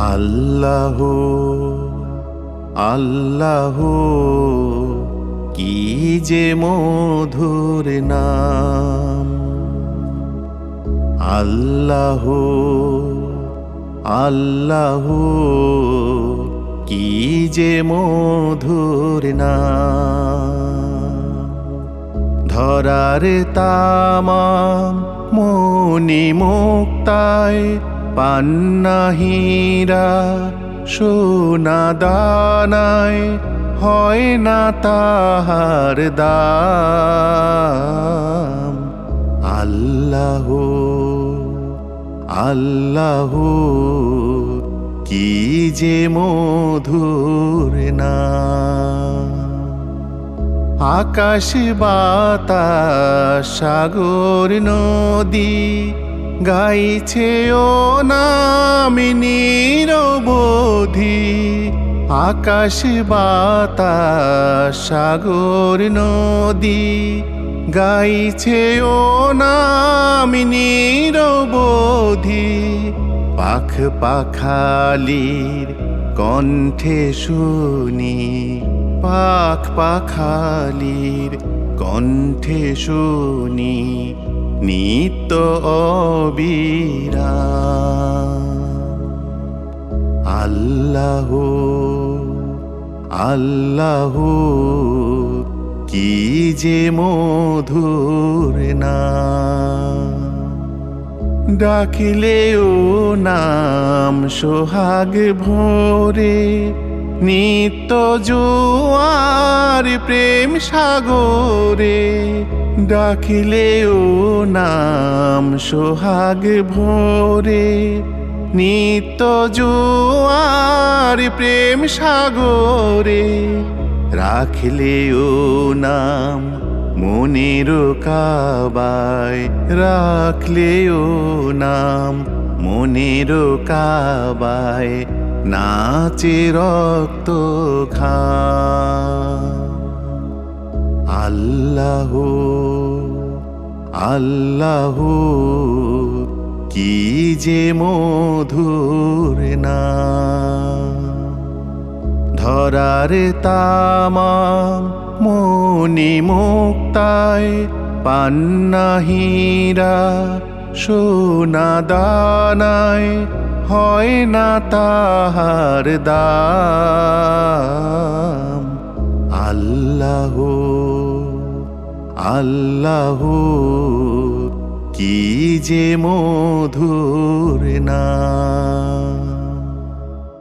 আল্লাহ আল্লাহ কি যে মধুর নাম। আল্লাহ আল্লাহ কি যে মধুর নাম। ধরার তামাম মনি মুক্তায় পান্না হীরা সোনা দানায় হয় না তাহার দাম। আল্লাহ আল্লাহ কি যে মধুর নাম। আকাশ বাতাস সাগর নদী গাইছে ও নাম নিরবধি। আকাশ বাতাস সাগর নদী গাইছে ও নাম নিরবধি। পাখ পাখালির কণ্ঠে শুনি, পাখ পাখালির কণ্ঠে শুনি নিত্য অবিরাম। আল্লাহ আল্লাহ কি যে মধুর নাম। ডাকিলে ও নাম সোহাগ ভোরে নিত্য জোয়ার প্রেম সাগরে। ডাকিলে ও নাম সোহাগ ভোরে নিত্য জোয়ার প্রেম সাগরে। রাখলে ও নাম মনের কাবায়, রাখলে ও নাম মনের কাবায় নাচে রক্ত ঘাম। আল্লাহ আল্লাহ কি যে মধুর নাম। ধরার তামাম মনি মুক্তায় পান্না হীরা সোনা দানায় হয় না তাহার দাম। আল্লাহ আল্লাহ কি যে মধুর নাম।